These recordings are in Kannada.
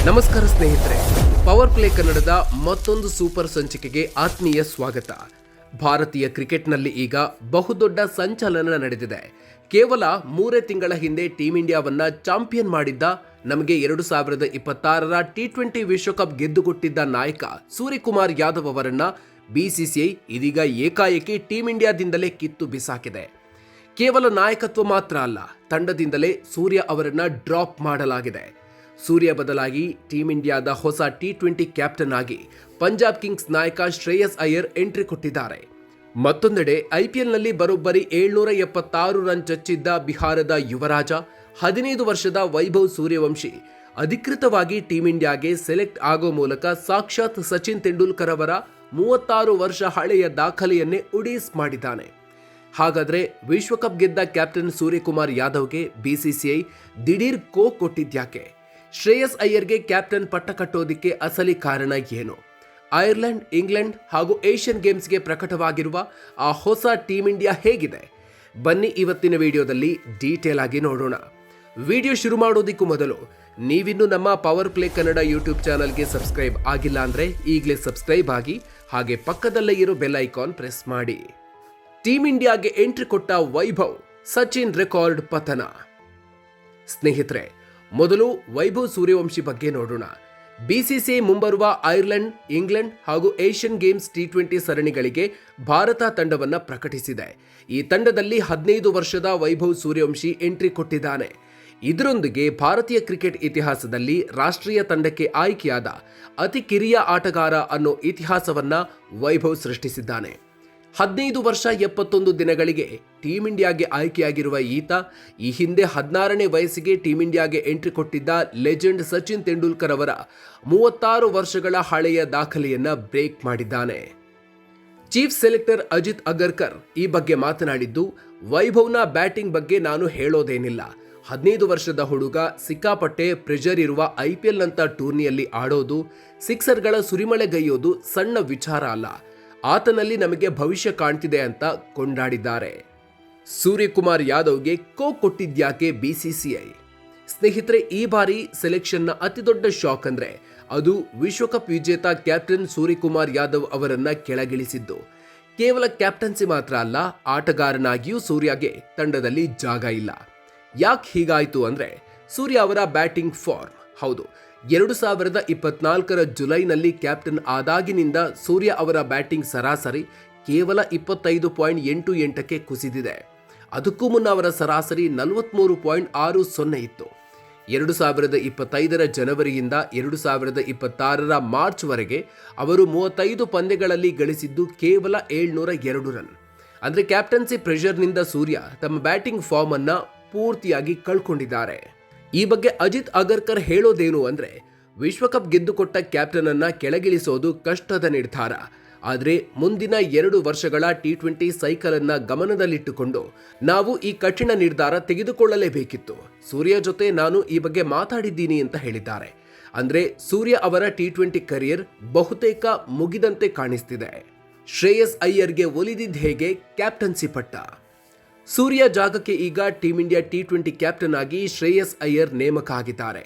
ನಮಸ್ಕಾರ ಸ್ನೇಹಿತರೆ, ಪವರ್ ಪ್ಲೇ ಕನ್ನಡದ ಮತ್ತೊಂದು ಸೂಪರ್ ಸಂಚಿಕೆಗೆ ಆತ್ಮೀಯ ಸ್ವಾಗತ. ಭಾರತೀಯ ಕ್ರಿಕೆಟ್ನಲ್ಲಿ ಈಗ ಬಹುದೊಡ್ಡ ಸಂಚಲನ ನಡೆದಿದೆ. ಕೇವಲ 3 ತಿಂಗಳ ಹಿಂದೆ ಟೀಂ ಇಂಡಿಯಾವನ್ನ ಚಾಂಪಿಯನ್ ಮಾಡಿದ್ದ, ನಮಗೆ 2026ರ ಟಿ20 ವಿಶ್ವಕಪ್ ಗೆದ್ದುಕೊಟ್ಟಿದ್ದ ನಾಯಕ ಸೂರ್ಯಕುಮಾರ್ ಯಾದವ್ ಅವರನ್ನ ಬಿಸಿಸಿಐ ಇದೀಗ ಏಕಾಏಕಿ ಟೀಂ ಇಂಡಿಯಾದಿಂದಲೇ ಕಿತ್ತು ಬಿಸಾಕಿದೆ. ಕೇವಲ ನಾಯಕತ್ವ ಮಾತ್ರ ಅಲ್ಲ, ತಂಡದಿಂದಲೇ ಸೂರ್ಯ ಅವರನ್ನ ಡ್ರಾಪ್ ಮಾಡಲಾಗಿದೆ. ಸೂರ್ಯ ಬದಲಾಗಿ ಟೀಂ ಇಂಡಿಯಾದ ಹೊಸ ಟಿ20 ಕ್ಯಾಪ್ಟನ್ ಆಗಿ ಪಂಜಾಬ್ ಕಿಂಗ್ಸ್ ನಾಯಕ ಶ್ರೇಯಸ್ ಅಯ್ಯರ್ ಎಂಟ್ರಿ ಕೊಟ್ಟಿದ್ದಾರೆ. ಮತ್ತೊಂದೆಡೆ ಐಪಿಎಲ್ನಲ್ಲಿ ಬರೋಬ್ಬರಿ 776 ರನ್ ಚಚ್ಚಿದ್ದ ಬಿಹಾರದ ಯುವರಾಜ 15 ವರ್ಷದ ವೈಭವ್ ಸೂರ್ಯವಂಶಿ ಅಧಿಕೃತವಾಗಿ ಟೀಂ ಇಂಡಿಯಾಗೆ ಸೆಲೆಕ್ಟ್ ಆಗೋ ಮೂಲಕ ಸಾಕ್ಷಾತ್ ಸಚಿನ್ ತೆಂಡೂಲ್ಕರ್ ಅವರ 36 ವರ್ಷ ಹಳೆಯ ದಾಖಲೆಯನ್ನೇ ಉಡೀಸ್ ಮಾಡಿದ್ದಾನೆ. ಹಾಗಾದ್ರೆ ವಿಶ್ವಕಪ್ ಗೆದ್ದ ಕ್ಯಾಪ್ಟನ್ ಸೂರ್ಯಕುಮಾರ್ ಯಾದವ್ಗೆ ಬಿಸಿಸಿಐ ದಿಢೀರ್ ಕೊಟ್ಟಿದ್ಯಾಕೆ? ಶ್ರೇಯಸ್ ಅಯ್ಯರ್ಗೆ ಕ್ಯಾಪ್ಟನ್ ಪಟ್ಟ ಕಟ್ಟೋದಿಕ್ಕೆ ಅಸಲಿ ಕಾರಣ ಏನು? ಐರ್ಲೆಂಡ್, ಇಂಗ್ಲೆಂಡ್ ಹಾಗೂ ಏಷ್ಯನ್ ಗೇಮ್ಸ್ಗೆ ಪ್ರಕಟವಾಗಿರುವ ಆ ಹೊಸ ಟೀಂ ಇಂಡಿಯಾ ಹೇಗಿದೆ? ಬನ್ನಿ ಇವತ್ತಿನ ವಿಡಿಯೋದಲ್ಲಿ ಡೀಟೇಲ್ ಆಗಿ ನೋಡೋಣ. ವಿಡಿಯೋ ಶುರು ಮಾಡೋದಕ್ಕೂ ಮೊದಲು ನೀವಿನ್ನೂ ನಮ್ಮ ಪವರ್ ಪ್ಲೇ ಕನ್ನಡ ಯೂಟ್ಯೂಬ್ ಚಾನಲ್ಗೆ ಸಬ್ಸ್ಕ್ರೈಬ್ ಆಗಿಲ್ಲ ಅಂದ್ರೆ ಈಗಲೇ ಸಬ್ಸ್ಕ್ರೈಬ್ ಆಗಿ, ಹಾಗೆ ಪಕ್ಕದಲ್ಲೇ ಇರೋ ಬೆಲ್ ಐಕಾನ್ ಪ್ರೆಸ್ ಮಾಡಿ. ಟೀಂ ಇಂಡಿಯಾಗೆ ಎಂಟ್ರಿ ಕೊಟ್ಟ ವೈಭವ್, ಸಚಿನ್ ರೆಕಾರ್ಡ್ ಪತನ. ಸ್ನೇಹಿತರೆ, ಮೊದಲು ವೈಭವ್ ಸೂರ್ಯವಂಶಿ ಬಗ್ಗೆ ನೋಡೋಣ. ಬಿಸಿಸಿಐ ಮುಂಬರುವ ಐರ್ಲೆಂಡ್, ಇಂಗ್ಲೆಂಡ್ ಹಾಗೂ ಏಷ್ಯನ್ ಗೇಮ್ಸ್ ಟಿ20 ಸರಣಿಗಳಿಗೆ ಭಾರತ ತಂಡವನ್ನು ಪ್ರಕಟಿಸಿದೆ. ಈ ತಂಡದಲ್ಲಿ 15 ವರ್ಷದ ವೈಭವ್ ಸೂರ್ಯವಂಶಿ ಎಂಟ್ರಿ ಕೊಟ್ಟಿದ್ದಾನೆ. ಇದರೊಂದಿಗೆ ಭಾರತೀಯ ಕ್ರಿಕೆಟ್ ಇತಿಹಾಸದಲ್ಲಿ ರಾಷ್ಟ್ರೀಯ ತಂಡಕ್ಕೆ ಆಯ್ಕೆಯಾದ ಅತಿ ಕಿರಿಯ ಆಟಗಾರ ಅನ್ನೋ ಇತಿಹಾಸವನ್ನ ವೈಭವ್ ಸೃಷ್ಟಿಸಿದ್ದಾನೆ. 15 ವರ್ಷ 71 ದಿನಗಳಿಗೆ ಟೀಂ ಇಂಡಿಯಾಗೆ ಆಯ್ಕೆಯಾಗಿರುವ ಈತ ಈ ಹಿಂದೆ 16ನೇ ವಯಸ್ಸಿಗೆ ಟೀಂ ಇಂಡಿಯಾಗೆ ಎಂಟ್ರಿ ಕೊಟ್ಟಿದ್ದ ಲೆಜೆಂಡ್ ಸಚಿನ್ ತೆಂಡೂಲ್ಕರ್ ಅವರ 36 ವರ್ಷಗಳ ಹಳೆಯ ದಾಖಲೆಯನ್ನ ಬ್ರೇಕ್ ಮಾಡಿದ್ದಾನೆ. ಚೀಫ್ ಸೆಲೆಕ್ಟರ್ ಅಜಿತ್ ಅಗರ್ಕರ್ ಈ ಬಗ್ಗೆ ಮಾತನಾಡಿದ್ದು, ವೈಭವ್ನ ಬ್ಯಾಟಿಂಗ್ ಬಗ್ಗೆ ನಾನು ಹೇಳೋದೇನಿಲ್ಲ. 15 ವರ್ಷದ ಹುಡುಗ ಸಿಕ್ಕಾಪಟ್ಟೆ ಪ್ರೆಷರ್ ಇರುವ ಐಪಿಎಲ್ ನಂತ ಟೂರ್ನಿಯಲ್ಲಿ ಆಡೋದು, ಸಿಕ್ಸರ್ಗಳ ಸುರಿಮಳೆಗೈಯೋದು ಸಣ್ಣ ವಿಚಾರ ಅಲ್ಲ. ಆತನಲ್ಲಿ ನಮಗೆ ಭವಿಷ್ಯ ಕಾಣ್ತಿದೆ ಅಂತ ಕೊಂಡಾಡಿದ್ದಾರೆ. ಸೂರ್ಯಕುಮಾರ್ ಯಾದವ್ಗೆ ಕೊಟ್ಟಿದ್ಯಾಕೆ ಬಿಸಿಸಿಐ? ಸ್ನೇಹಿತರೆ, ಈ ಬಾರಿ ಸೆಲೆಕ್ಷನ್ನ ಅತಿದೊಡ್ಡ ಶಾಕ್ ಅಂದ್ರೆ ಅದು ವಿಶ್ವಕಪ್ ವಿಜೇತ ಕ್ಯಾಪ್ಟನ್ ಸೂರ್ಯಕುಮಾರ್ ಯಾದವ್ ಅವರನ್ನ ಕೆಳಗಿಳಿಸಿದ್ದು. ಕೇವಲ ಕ್ಯಾಪ್ಟನ್ಸಿ ಮಾತ್ರ ಅಲ್ಲ, ಆಟಗಾರನಾಗಿಯೂ ಸೂರ್ಯಗೆ ತಂಡದಲ್ಲಿ ಜಾಗ ಇಲ್ಲ. ಯಾಕೆ ಹೀಗಾಯ್ತು ಅಂದ್ರೆ ಸೂರ್ಯ ಅವರ ಬ್ಯಾಟಿಂಗ್ ಫಾರ್ಮ್. ಹೌದು, 2024ರ ಜುಲೈನಲ್ಲಿ ಕ್ಯಾಪ್ಟನ್ ಆದಾಗಿನಿಂದ ಸೂರ್ಯ ಅವರ ಬ್ಯಾಟಿಂಗ್ ಸರಾಸರಿ ಕೇವಲ 25.88ಕ್ಕೆ ಕುಸಿದಿದೆ. ಅದಕ್ಕೂ ಮುನ್ನ ಅವರ ಸರಾಸರಿ 43.60 ಇತ್ತು. 2025ರ ಜನವರಿಯಿಂದ 2026ರ ಮಾರ್ಚ್ ವರೆಗೆ ಅವರು 35 ಪಂದ್ಯಗಳಲ್ಲಿ ಗಳಿಸಿದ್ದು ಕೇವಲ 702 ರನ್. ಅಂದ್ರೆ ಕ್ಯಾಪ್ಟನ್ಸಿ ಪ್ರೆಷರ್ನಿಂದ ಸೂರ್ಯ ತಮ್ಮ ಬ್ಯಾಟಿಂಗ್ ಫಾರ್ಮ್ ಅನ್ನ ಪೂರ್ತಿಯಾಗಿ ಕಳ್ಕೊಂಡಿದ್ದಾರೆ. ಈ ಬಗ್ಗೆ ಅಜಿತ್ ಅಗರ್ಕರ್ ಹೇಳೋದೇನು ಅಂದ್ರೆ, ವಿಶ್ವಕಪ್ ಗೆದ್ದುಕೊಟ್ಟ ಕ್ಯಾಪ್ಟನ್ ಅನ್ನ ಕೆಳಗಿಳಿಸೋದು ಕಷ್ಟದ ನಿರ್ಧಾರ. ಆದರೆ ಮುಂದಿನ 2 ವರ್ಷಗಳ ಟಿ20 ಸೈಕಲ್ ಅನ್ನ ಗಮನದಲ್ಲಿಟ್ಟುಕೊಂಡು ನಾವು ಈ ಕಠಿಣ ನಿರ್ಧಾರ ತೆಗೆದುಕೊಳ್ಳಲೇಬೇಕಿತ್ತು. ಸೂರ್ಯ ಜೊತೆ ನಾನು ಈ ಬಗ್ಗೆ ಮಾತಾಡಿದ್ದೀನಿ ಅಂತ ಹೇಳಿದ್ದಾರೆ. ಅಂದ್ರೆ ಸೂರ್ಯ ಅವರ ಟಿ20 ಕರಿಯರ್ ಬಹುತೇಕ ಮುಗಿದಂತೆ ಕಾಣಿಸ್ತಿದೆ. ಶ್ರೇಯಸ್ ಅಯ್ಯರ್ಗೆ ಒಲಿದಿದ್ದ ಹೇಗೆ ಕ್ಯಾಪ್ಟನ್ಸಿ ಪಟ್ಟ? ಸೂರ್ಯ ಜಾಗಕ್ಕೆ ಈಗ ಟೀಂ ಇಂಡಿಯಾ ಟಿ20 ಕ್ಯಾಪ್ಟನ್ ಆಗಿ ಶ್ರೇಯಸ್ ಅಯ್ಯರ್ ನೇಮಕ ಆಗಿದ್ದಾರೆ.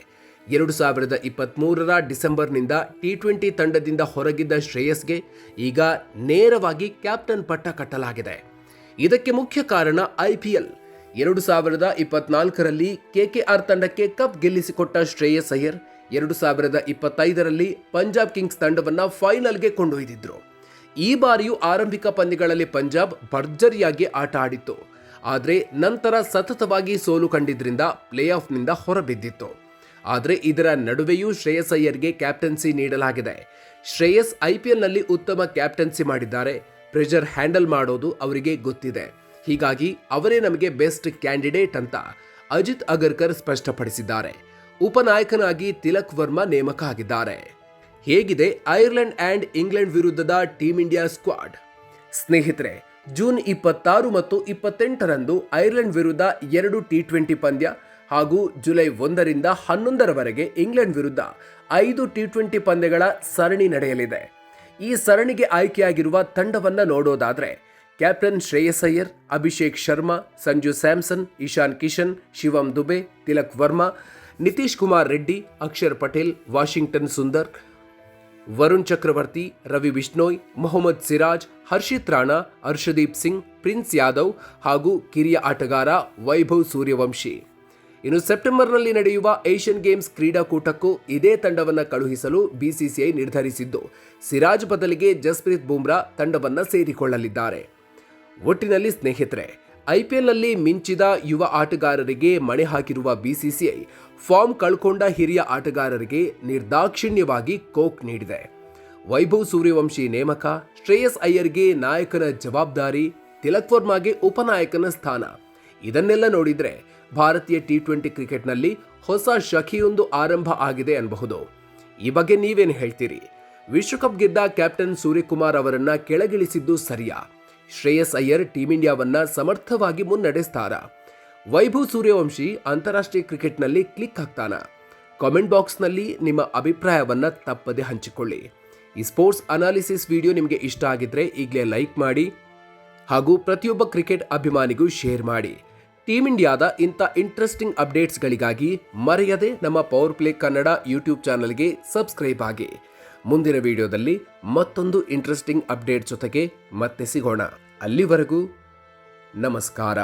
2023ರ ಡಿಸೆಂಬರ್ನಿಂದ ಟಿ20 ತಂಡದಿಂದ ಹೊರಗಿದ್ದ ಶ್ರೇಯಸ್ಗೆ ಈಗ ನೇರವಾಗಿ ಕ್ಯಾಪ್ಟನ್ ಪಟ್ಟ ಕಟ್ಟಲಾಗಿದೆ. ಇದಕ್ಕೆ ಮುಖ್ಯ ಕಾರಣ ಐಪಿಎಲ್. 2024ರಲ್ಲಿ ಕೆಕೆಆರ್ ತಂಡಕ್ಕೆ ಕಪ್ ಗೆಲ್ಲಿಸಿಕೊಟ್ಟ ಶ್ರೇಯಸ್ ಅಯ್ಯರ್ 2025ರಲ್ಲಿ ಪಂಜಾಬ್ ಕಿಂಗ್ಸ್ ತಂಡವನ್ನ ಫೈನಲ್ಗೆ ಕೊಂಡೊಯ್ದಿದ್ರು. ಈ ಬಾರಿಯೂ ಆರಂಭಿಕ ಪಂದ್ಯಗಳಲ್ಲಿ ಪಂಜಾಬ್ ಭರ್ಜರಿಯಾಗಿ ಆಟ ಆಡಿತ್ತು. ಆದರೆ ನಂತರ ಸತತವಾಗಿ ಸೋಲು ಕಂಡಿದ್ರಿಂದ ಪ್ಲೇ ಆಫ್ನಿಂದ ಹೊರಬಿದ್ದಿತ್ತು. ಆದರೆ ಇದರ ನಡುವೆಯೂ ಶ್ರೇಯಸ್ ಅಯ್ಯರ್ಗೆ ಕ್ಯಾಪ್ಟನ್ಸಿ ನೀಡಲಾಗಿದೆ. ಶ್ರೇಯಸ್ ಐಪಿಎಲ್ನಲ್ಲಿ ಉತ್ತಮ ಕ್ಯಾಪ್ಟನ್ಸಿ ಮಾಡಿದ್ದಾರೆ. ಪ್ರೆಷರ್ ಹ್ಯಾಂಡಲ್ ಮಾಡೋದು ಅವರಿಗೆ ಗೊತ್ತಿದೆ. ಹೀಗಾಗಿ ಅವರೇ ನಮಗೆ ಬೆಸ್ಟ್ ಕ್ಯಾಂಡಿಡೇಟ್ ಅಂತ ಅಜಿತ್ ಅಗರ್ಕರ್ ಸ್ಪಷ್ಟಪಡಿಸಿದ್ದಾರೆ. ಉಪನಾಯಕನಾಗಿ ತಿಲಕ್ ವರ್ಮಾ ನೇಮಕ ಆಗಿದ್ದಾರೆ. ಹೇಗಿದೆ ಐರ್ಲೆಂಡ್ ಅಂಡ್ ಇಂಗ್ಲೆಂಡ್ ವಿರುದ್ಧದ ಟೀಂ ಇಂಡಿಯಾ ಸ್ಕ್ವಾಡ್? ಸ್ನೇಹಿತರೆ, ಜೂನ್ 26 ಮತ್ತು 28ರಂದು ಐರ್ಲೆಂಡ್ ವಿರುದ್ಧ 2 ಟಿ20 ಪಂದ್ಯ ಹಾಗೂ ಜುಲೈ 1ರಿಂದ 11ರವರೆಗೆ ಇಂಗ್ಲೆಂಡ್ ವಿರುದ್ಧ 5 ಟಿ20 ಪಂದ್ಯಗಳ ಸರಣಿ ನಡೆಯಲಿದೆ. ಈ ಸರಣಿಗೆ ಆಯ್ಕೆಯಾಗಿರುವ ತಂಡವನ್ನ ನೋಡೋದಾದ್ರೆ ಕ್ಯಾಪ್ಟನ್ ಶ್ರೇಯಸ್ ಅಯ್ಯರ್, ಅಭಿಷೇಕ್ ಶರ್ಮಾ, ಸಂಜು ಸ್ಯಾಮ್ಸನ್, ಇಶಾನ್ ಕಿಶನ್, ಶಿವಮ್ ದುಬೆ, ತಿಲಕ್ ವರ್ಮಾ, ನಿತೀಶ್ ಕುಮಾರ್ ರೆಡ್ಡಿ, ಅಕ್ಷರ್ ಪಟೇಲ್, ವಾಷಿಂಗ್ಟನ್ ಸುಂದರ್, ವರುಣ್ ಚಕ್ರವರ್ತಿ, ರವಿ ಬಿಷ್ಣೋಯ್, ಮೊಹಮ್ಮದ್ ಸಿರಾಜ್, ಹರ್ಷಿತ್ ರಾಣಾ, ಹರ್ಷದೀಪ್ ಸಿಂಗ್, ಪ್ರಿನ್ಸ್ ಯಾದವ್ ಹಾಗೂ ಕಿರಿಯ ಆಟಗಾರ ವೈಭವ್ ಸೂರ್ಯವಂಶಿ. ಇನ್ನು ಸೆಪ್ಟೆಂಬರ್ನಲ್ಲಿ ನಡೆಯುವ ಏಷ್ಯನ್ ಗೇಮ್ಸ್ ಕ್ರೀಡಾಕೂಟಕ್ಕೂ ಇದೇ ತಂಡವನ್ನು ಕಳುಹಿಸಲು ಬಿಸಿಸಿಐ ನಿರ್ಧರಿಸಿದ್ದು, ಸಿರಾಜ್ ಬದಲಿಗೆ ಜಸ್ಪ್ರೀತ್ ಬುಮ್ರಾ ತಂಡವನ್ನು ಸೇರಿಕೊಳ್ಳಲಿದ್ದಾರೆ. ಒಟ್ಟಿನಲ್ಲಿ ಸ್ನೇಹಿತರೆ, ಐಪಿಎಲ್ನಲ್ಲಿ ಮಿಂಚಿದ ಯುವ ಆಟಗಾರರಿಗೆ ಮಣೆ ಹಾಕಿರುವ ಬಿಸಿಸಿಐ ಫಾರ್ಮ್ ಕಳ್ಕೊಂಡ ಹಿರಿಯ ಆಟಗಾರರಿಗೆ ನಿರ್ದಾಕ್ಷಿಣ್ಯವಾಗಿ ಕೋಕ್ ನೀಡಿದೆ. ವೈಭವ್ ಸೂರ್ಯವಂಶಿ ನೇಮಕ, ಶ್ರೇಯಸ್ ಅಯ್ಯರ್ಗೆ ನಾಯಕನ ಜವಾಬ್ದಾರಿ, ತಿಲಕ್ ವರ್ಮಾಗೆ ಉಪನಾಯಕನ ಸ್ಥಾನ, ಇದನ್ನೆಲ್ಲ ನೋಡಿದ್ರೆ ಭಾರತೀಯ ಟಿ20 ಕ್ರಿಕೆಟ್ನಲ್ಲಿ ಹೊಸ ಶಖೆಯೊಂದು ಆರಂಭ ಆಗಿದೆ ಅನ್ನಬಹುದು. ಈ ಬಗ್ಗೆ ನೀವೇನು ಹೇಳ್ತೀರಿ? ವಿಶ್ವಕಪ್ ಗೆದ್ದ ಕ್ಯಾಪ್ಟನ್ ಸೂರ್ಯಕುಮಾರ್ ಅವರನ್ನ ಕೆಳಗಿಳಿಸಿದ್ದು ಸರಿಯಾ? ಶ್ರೇಯಸ್ ಅಯ್ಯರ್ ಟೀಂ ಇಂಡಿಯಾವನ್ನ ಸಮರ್ಥವಾಗಿ ಮುನ್ನಡೆಸ್ತಾರಾ? ವೈಭವ್ ಸೂರ್ಯವಂಶಿ ಅಂತಾರಾಷ್ಟ್ರೀಯ ಕ್ರಿಕೆಟ್ನಲ್ಲಿ ಕ್ಲಿಕ್ ಆಗ್ತಾನ? ಕಾಮೆಂಟ್ ಬಾಕ್ಸ್ನಲ್ಲಿ ನಿಮ್ಮ ಅಭಿಪ್ರಾಯವನ್ನ ತಪ್ಪದೆ ಹಂಚಿಕೊಳ್ಳಿ. ಈ ಸ್ಪೋರ್ಟ್ಸ್ ಅನಾಲಿಸಿಸ್ ವಿಡಿಯೋ ನಿಮಗೆ ಇಷ್ಟ ಆಗಿದ್ರೆ ಈಗಲೇ ಲೈಕ್ ಮಾಡಿ ಹಾಗೂ ಪ್ರತಿಯೊಬ್ಬ ಕ್ರಿಕೆಟ್ ಅಭಿಮಾನಿಗೂ ಶೇರ್ ಮಾಡಿ. ಟೀಮ್ ಇಂಡಿಯಾದ ಇಂಥ ಇಂಟ್ರೆಸ್ಟಿಂಗ್ ಅಪ್ಡೇಟ್ಸ್ಗಳಿಗಾಗಿ ಮರೆಯದೆ ನಮ್ಮ ಪವರ್ ಪ್ಲೇ ಕನ್ನಡ ಯೂಟ್ಯೂಬ್ ಚಾನಲ್ಗೆ ಸಬ್ಸ್ಕ್ರೈಬ್ ಆಗಿ. ಮುಂದಿನ ವಿಡಿಯೋದಲ್ಲಿ ಮತ್ತೊಂದು ಇಂಟ್ರೆಸ್ಟಿಂಗ್ ಅಪ್ಡೇಟ್ ಜೊತೆಗೆ ಮತ್ತೆ ಸಿಗೋಣ. ಅಲ್ಲಿವರೆಗೂ ನಮಸ್ಕಾರ.